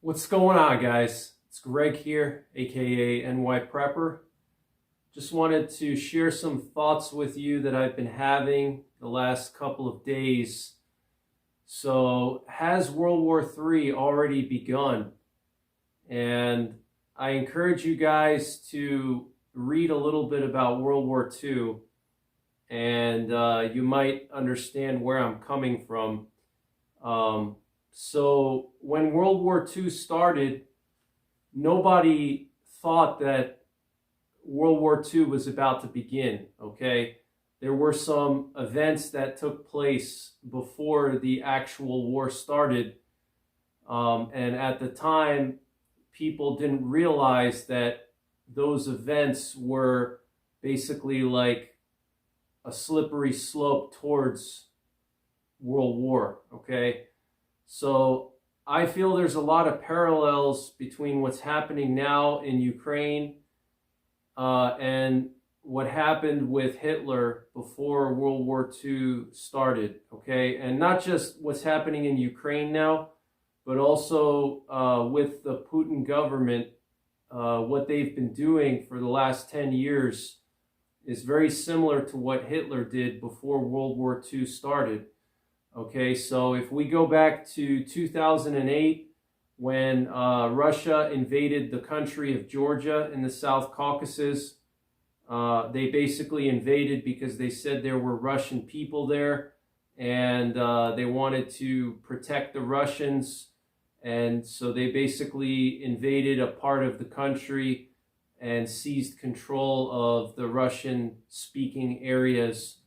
What's going on, guys? It's Greg here, aka NYPrepper. Just wanted to share some thoughts with you that I've been having the last couple of days. So, has World War III already begun? And I encourage you guys to read a little bit about World War II, and you might understand where I'm coming from. So when World War II started, nobody thought that World War II was about to begin, okay? There were some events that took place before the actual war started. And at the time, people didn't realize that those events were basically like a slippery slope towards World War, okay? So I feel there's a lot of parallels between what's happening now in Ukraine and what happened with Hitler before World War II started, okay? And not just what's happening in Ukraine now, but also with the Putin government, what they've been doing for the last 10 years is very similar to what Hitler did before World War II started. Okay, so if we go back to 2008, when Russia invaded the country of Georgia in the South Caucasus, they basically invaded because they said there were Russian people there, and they wanted to protect the Russians, and so they basically invaded a part of the country and seized control of the Russian-speaking areas.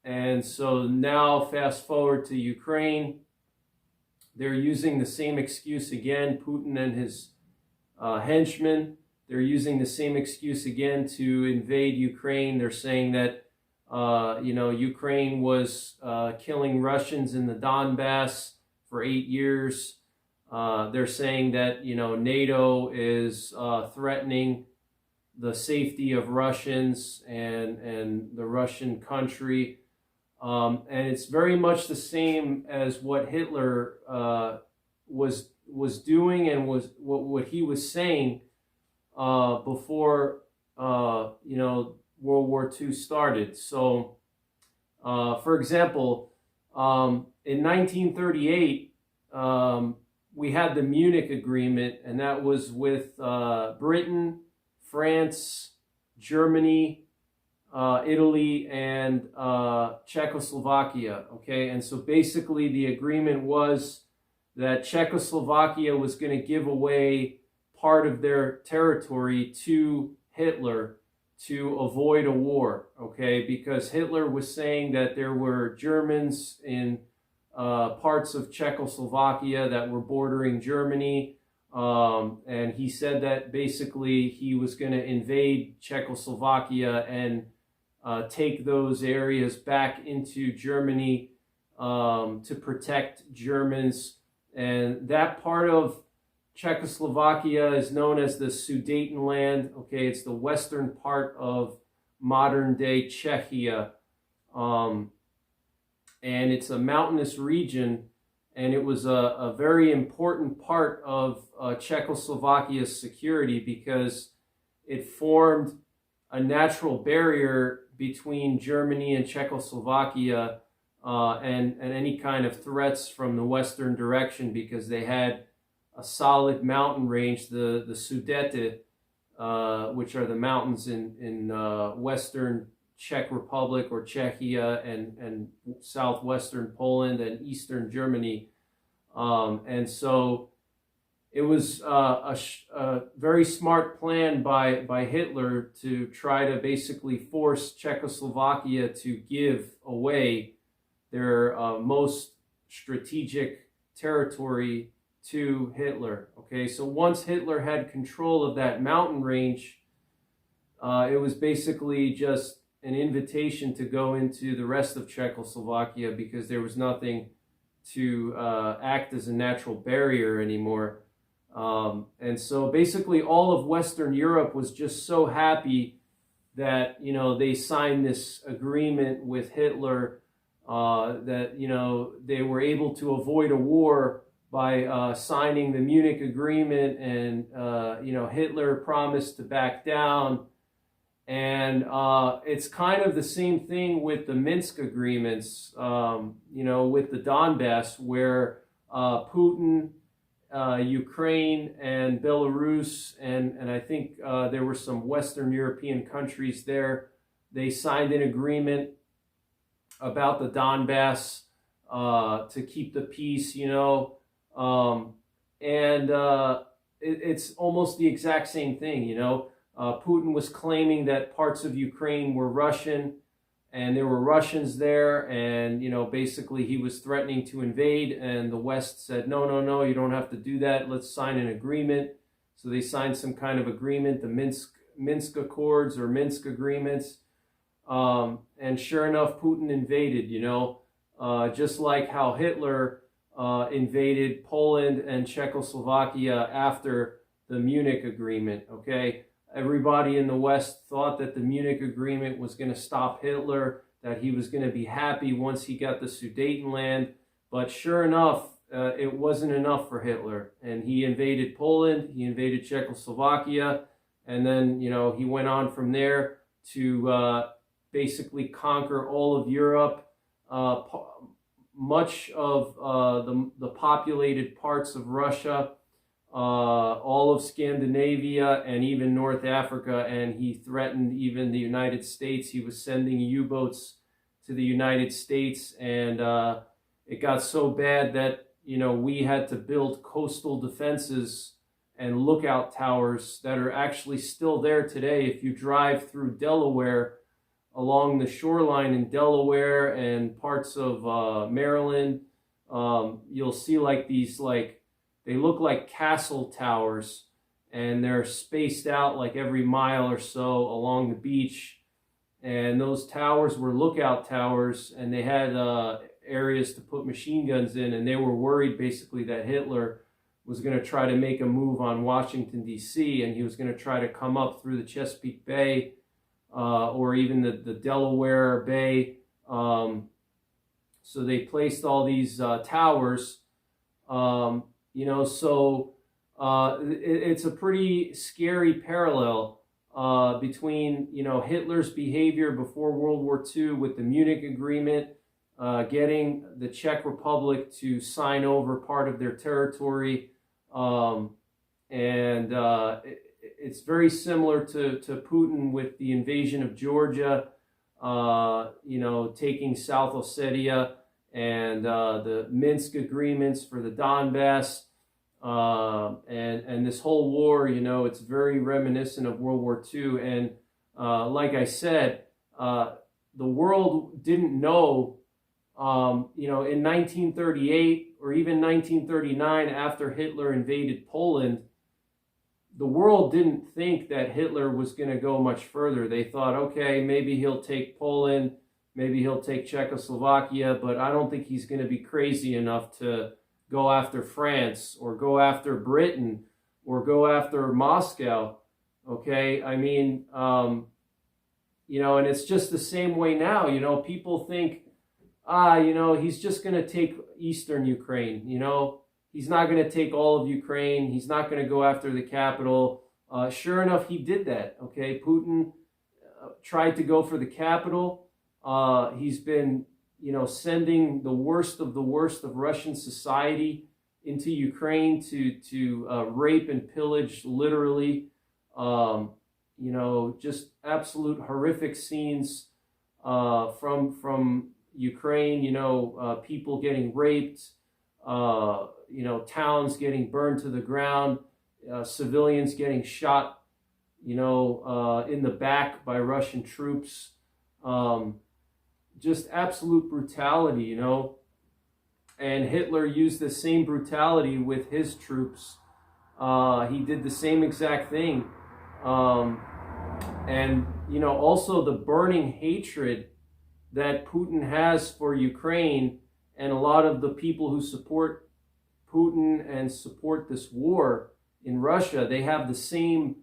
And so now, fast forward to Ukraine, they're using the same excuse again. Putin and his henchmen, they're using the same excuse again to invade Ukraine. They're saying that, Ukraine was killing Russians in the Donbass for 8 years. They're saying that, NATO is threatening the safety of Russians and the Russian country. And it's very much the same as what Hitler was doing and was what he was saying before World War II started. So, for example, in 1938, we had the Munich Agreement, and that was with Britain, France, Germany, Italy, and Czechoslovakia, okay? And so basically the agreement was that Czechoslovakia was going to give away part of their territory to Hitler to avoid a war, okay? Because Hitler was saying that there were Germans in parts of Czechoslovakia that were bordering Germany, and he said that basically he was going to invade Czechoslovakia and take those areas back into Germany to protect Germans. And that part of Czechoslovakia is known as the Sudetenland. Okay, it's the western part of modern-day Czechia. And it's a mountainous region, and it was a very important part of Czechoslovakia's security because it formed a natural barrier between Germany and Czechoslovakia and any kind of threats from the western direction, because they had a solid mountain range, the Sudety, which are the mountains in western Czech Republic or Czechia and southwestern Poland and eastern Germany. And so it was a very smart plan by Hitler to try to basically force Czechoslovakia to give away their most strategic territory to Hitler. Okay, so once Hitler had control of that mountain range, it was basically just an invitation to go into the rest of Czechoslovakia because there was nothing to act as a natural barrier anymore. And so basically all of Western Europe was just so happy that, they signed this agreement with Hitler, that, they were able to avoid a war by signing the Munich Agreement, and Hitler promised to back down. And it's kind of the same thing with the Minsk agreements, with the Donbass, where Putin, Ukraine, and Belarus, and I think there were some Western European countries there, they signed an agreement about the Donbass to keep the peace, it's almost the exact same thing, Putin was claiming that parts of Ukraine were Russian, and there were Russians there, and, basically he was threatening to invade, and the West said, no, you don't have to do that, let's sign an agreement. So they signed some kind of agreement, the Minsk Accords or Minsk Agreements, and sure enough, Putin invaded, just like how Hitler invaded Poland and Czechoslovakia after the Munich Agreement, okay? Everybody in the West thought that the Munich Agreement was going to stop Hitler, that he was going to be happy once he got the Sudetenland. But sure enough, it wasn't enough for Hitler. And he invaded Poland, he invaded Czechoslovakia, and then, he went on from there to basically conquer all of Europe, much of the populated parts of Russia, all of Scandinavia, and even North Africa, and he threatened even the United States. He was sending U-boats to the United States, and it got so bad that, we had to build coastal defenses and lookout towers that are actually still there today. If you drive through Delaware, along the shoreline in Delaware and parts of Maryland, you'll see these they look like castle towers, and they're spaced out like every mile or so along the beach. And those towers were lookout towers, and they had areas to put machine guns in, and they were worried basically that Hitler was going to try to make a move on Washington, D.C., and he was going to try to come up through the Chesapeake Bay or even the Delaware Bay. So they placed all these towers. It's a pretty scary parallel between, Hitler's behavior before World War II with the Munich Agreement, getting the Czech Republic to sign over part of their territory. It's very similar to Putin with the invasion of Georgia, taking South Ossetia, and the Minsk agreements for the Donbass, and this whole war, it's very reminiscent of World War II. And like I said, the world didn't know, in 1938 or even 1939, after Hitler invaded Poland, the world didn't think that Hitler was going to go much further. They thought, okay, maybe he'll take Poland, maybe he'll take Czechoslovakia, but I don't think he's going to be crazy enough to go after France or go after Britain or go after Moscow. Okay, I mean, and it's just the same way now. People think, he's just going to take Eastern Ukraine. He's not going to take all of Ukraine. He's not going to go after the capital. Sure enough, he did that. Okay, Putin tried to go for the capital. He's been, sending the worst of Russian society into Ukraine to rape and pillage, literally. Just absolute horrific scenes from Ukraine. People getting raped. Towns getting burned to the ground. Civilians getting shot, in the back by Russian troops. Just absolute brutality, and Hitler used the same brutality with his troops. He did the same exact thing. And, also the burning hatred that Putin has for Ukraine, and a lot of the people who support Putin and support this war in Russia, they have the same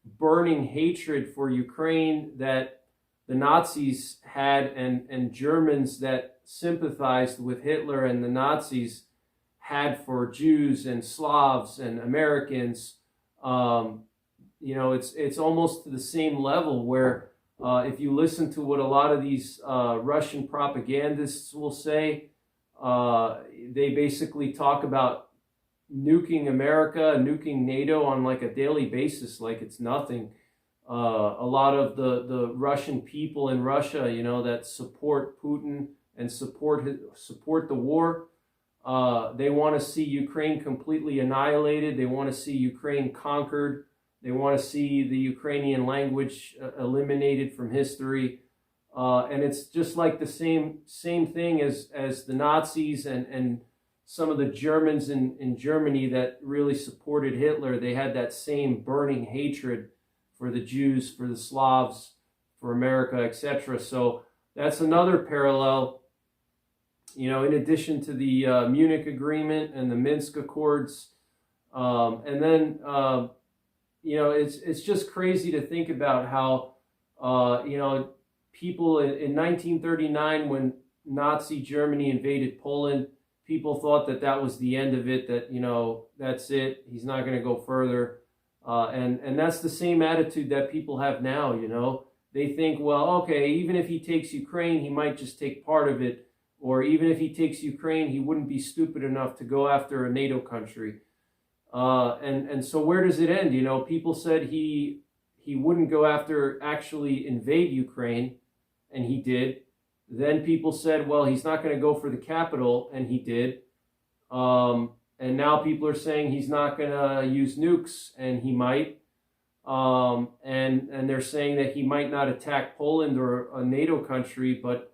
burning hatred for Ukraine that the Nazis had, and Germans that sympathized with Hitler and the Nazis had for Jews and Slavs and Americans. It's almost to the same level where if you listen to what a lot of these Russian propagandists will say, they basically talk about nuking America, nuking NATO on like a daily basis, like it's nothing. A lot of the Russian people in Russia, that support Putin and support the war, they want to see Ukraine completely annihilated. They want to see Ukraine conquered. They want to see the Ukrainian language eliminated from history. And it's just like the same thing as the Nazis and some of the Germans in Germany that really supported Hitler. They had that same burning hatred for the Jews, for the Slavs, for America, etc. So that's another parallel. In addition to the Munich Agreement and the Minsk Accords, and then it's just crazy to think about how people in 1939, when Nazi Germany invaded Poland, people thought that was the end of it. That that's it. He's not going to go further, and that's the same attitude that people have now. They think, well, okay, even if he takes Ukraine, he might just take part of it. Or even if he takes Ukraine, he wouldn't be stupid enough to go after a NATO country. And so where does it end? People said he wouldn't go after, actually invade Ukraine, and he did. Then people said, well, he's not going to go for the capital, and he did. And now people are saying he's not going to use nukes, and he might. And they're saying that he might not attack Poland or a NATO country, but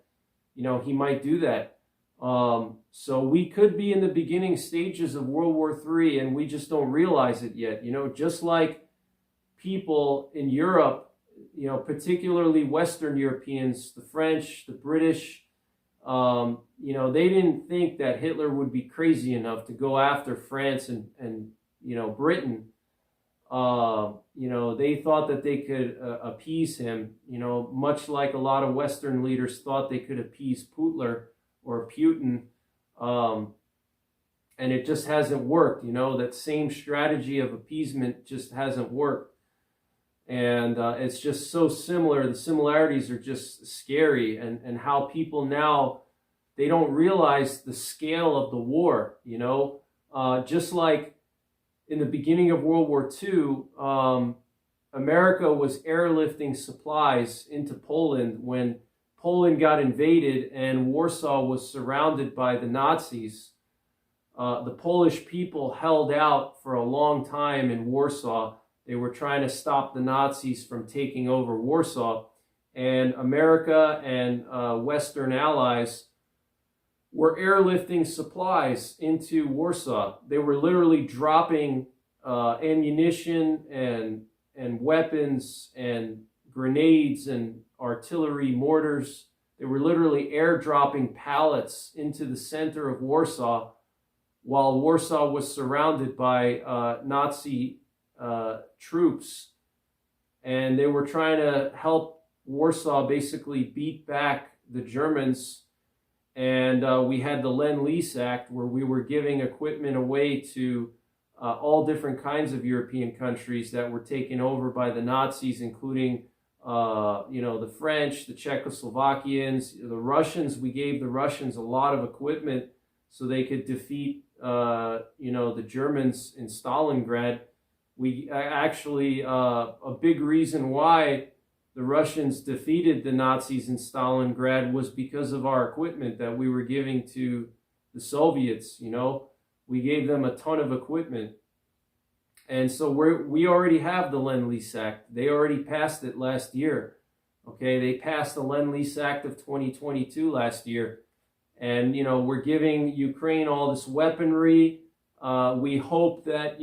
he might do that. So we could be in the beginning stages of World War III, and we just don't realize it yet. Just like people in Europe, particularly Western Europeans, the French, the British, they didn't think that Hitler would be crazy enough to go after France and Britain. They thought that they could appease him, much like a lot of Western leaders thought they could appease Putin. And it just hasn't worked. That same strategy of appeasement just hasn't worked. And it's just so similar. The similarities are just scary. And how people now, they don't realize the scale of the war, just like in the beginning of World War II, America was airlifting supplies into Poland when Poland got invaded and Warsaw was surrounded by the Nazis. The Polish people held out for a long time in Warsaw. They were trying to stop the Nazis from taking over Warsaw. And America and Western allies were airlifting supplies into Warsaw. They were literally dropping ammunition and weapons and grenades and artillery mortars. They were literally airdropping pallets into the center of Warsaw while Warsaw was surrounded by Nazi troops. And they were trying to help Warsaw basically beat back the Germans. And we had the Lend-Lease Act, where we were giving equipment away to all different kinds of European countries that were taken over by the Nazis, including, the French, the Czechoslovakians, the Russians. We gave the Russians a lot of equipment so they could defeat, the Germans in Stalingrad. We actually, a big reason why the Russians defeated the Nazis in Stalingrad was because of our equipment that we were giving to the Soviets. We gave them a ton of equipment. And so we already have the Lend-Lease Act. They already passed it last year. Okay, they passed the Lend-Lease Act of 2022 last year. And, we're giving Ukraine all this weaponry. We hope that,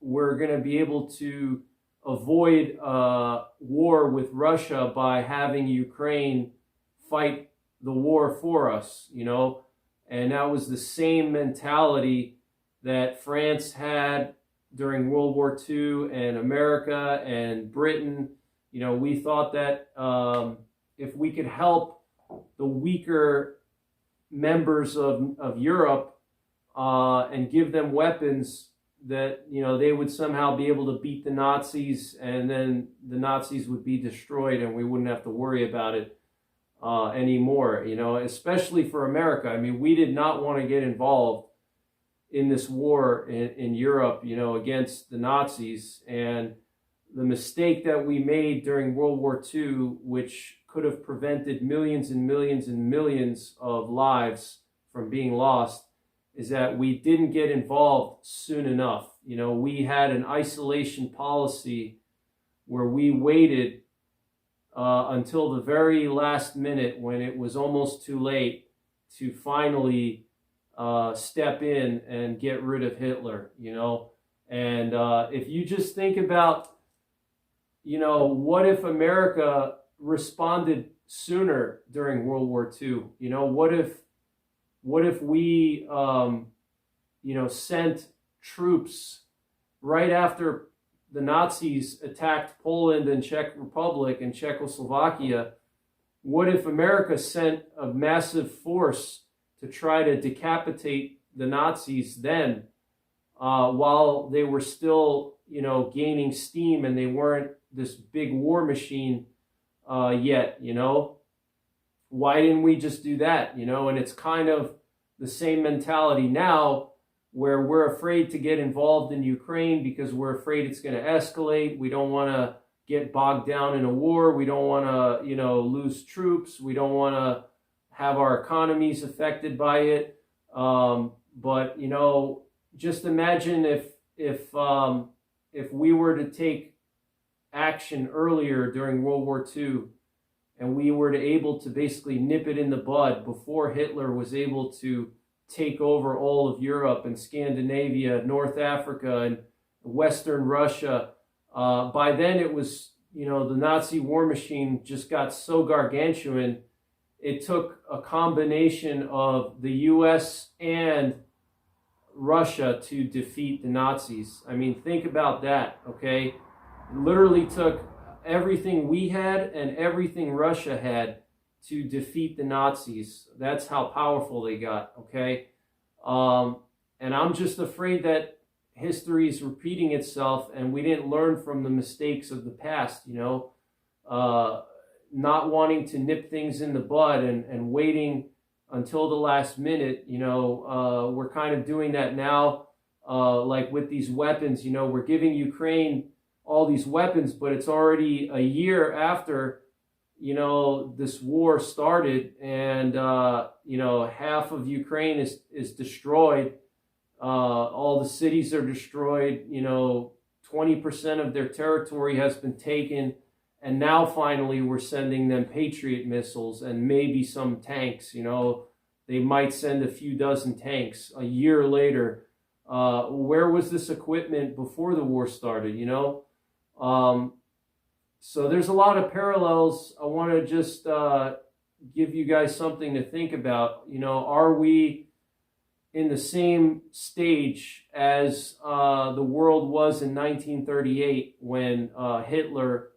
we're going to be able to avoid war with Russia by having Ukraine fight the war for us, And that was the same mentality that France had during World War II, and America and Britain. We thought that if we could help the weaker members of Europe and give them weapons that, they would somehow be able to beat the Nazis, and then the Nazis would be destroyed and we wouldn't have to worry about it anymore, especially for America. I mean, we did not want to get involved in this war in Europe, against the Nazis. And the mistake that we made during World War II, which could have prevented millions and millions and millions of lives from being lost, is that we didn't get involved soon enough. We had an isolation policy where we waited until the very last minute when it was almost too late to finally step in and get rid of Hitler, And if you just think about, what if America responded sooner during World War II? What if we, sent troops right after the Nazis attacked Poland and Czech Republic and Czechoslovakia? What if America sent a massive force to try to decapitate the Nazis then, while they were still, gaining steam and they weren't this big war machine yet, Why didn't we just do that, And it's kind of the same mentality now, where we're afraid to get involved in Ukraine because we're afraid it's going to escalate. We don't want to get bogged down in a war. We don't want to, lose troops. We don't want to have our economies affected by it. But, just imagine if we were to take action earlier during World War II, and we were able to basically nip it in the bud before Hitler was able to take over all of Europe and Scandinavia, North Africa, and Western Russia. By then it was, the Nazi war machine just got so gargantuan, it took a combination of the US and Russia to defeat the Nazis. I mean, think about that, okay? It literally took everything we had and everything Russia had to defeat the Nazis. That's how powerful they got, okay? And I'm just afraid that history is repeating itself and we didn't learn from the mistakes of the past, not wanting to nip things in the bud and waiting until the last minute. We're kind of doing that now, like with these weapons. We're giving Ukraine all these weapons, but it's already a year after this war started, and half of Ukraine is destroyed. All the cities are destroyed. 20% of their territory has been taken, and now finally we're sending them Patriot missiles and maybe some tanks. They might send a few dozen tanks a year later. Where was this equipment before the war started? So there's a lot of parallels. I want to just give you guys something to think about. Are we in the same stage as the world was in 1938 when Hitler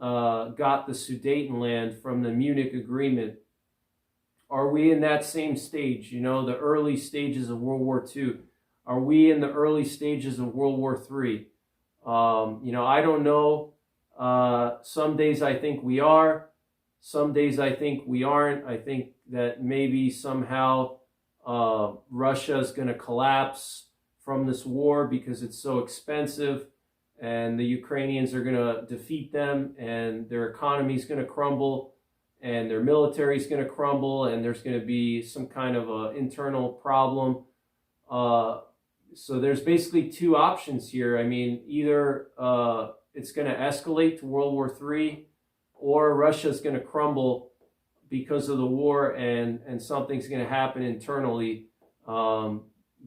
got the Sudetenland from the Munich Agreement? Are we in that same stage, the early stages of World War II? Are we in the early stages of World War III? I don't know. Some days I think we are. Some days I think we aren't. I think that maybe somehow Russia is going to collapse from this war because it's so expensive, and the Ukrainians are going to defeat them, and their economy is going to crumble, and their military is going to crumble, and there's going to be some kind of internal problem. So there's basically two options here. I mean, either it's going to escalate to World War III, or Russia's going to crumble because of the war, and something's going to happen internally.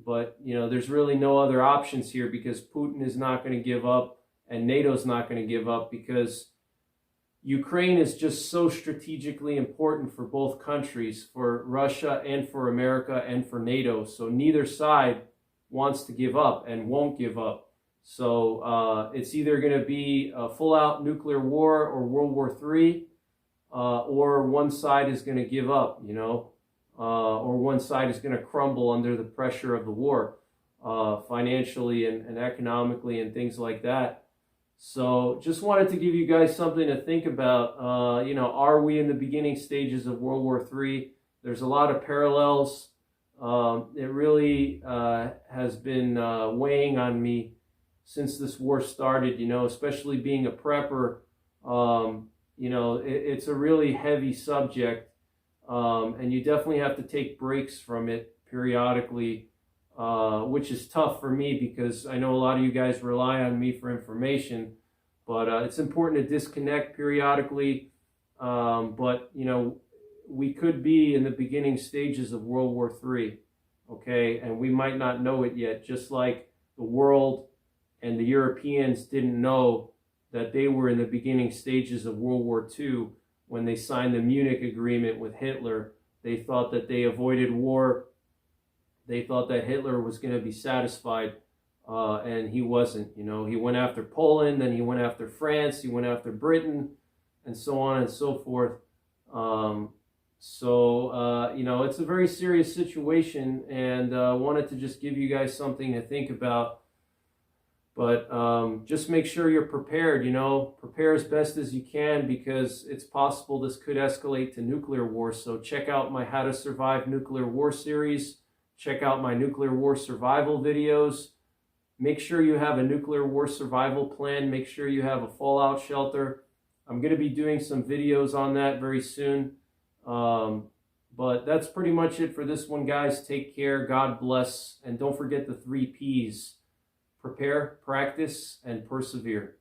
But, there's really no other options here, because Putin is not going to give up and NATO's not going to give up, because Ukraine is just so strategically important for both countries, for Russia and for America and for NATO. So neither side wants to give up and won't give up. So it's either going to be a full-out nuclear war or World War III, or one side is going to give up, or one side is going to crumble under the pressure of the war, financially and economically and things like that. So just wanted to give you guys something to think about. You know, are we in the beginning stages of World War III? There's a lot of parallels. It really has been weighing on me since this war started, you know, especially being a prepper. You know, it's a really heavy subject, and you definitely have to take breaks from it periodically, which is tough for me because I know a lot of you guys rely on me for information, but it's important to disconnect periodically. But, you know, we could be in the beginning stages of World War III, okay? And we might not know it yet, just like the world and the Europeans didn't know that they were in the beginning stages of World War II when they signed the Munich Agreement with Hitler. They thought that they avoided war. They thought that Hitler was going to be satisfied, and he wasn't. You know, he went after Poland, then he went after France, he went after Britain, and so on and so forth. You know, it's a very serious situation, and wanted to just give you guys something to think about. But just make sure you're prepared, you know, prepare as best as you can because it's possible this could escalate to nuclear war. So check out my How to Survive Nuclear War series. Check out my nuclear war survival videos. Make sure you have a nuclear war survival plan. Make sure you have a fallout shelter. I'm going to be doing some videos on that very soon. But that's pretty much it for this one, guys. Take care. God bless. And don't forget the 3 Ps. Prepare, practice, and persevere.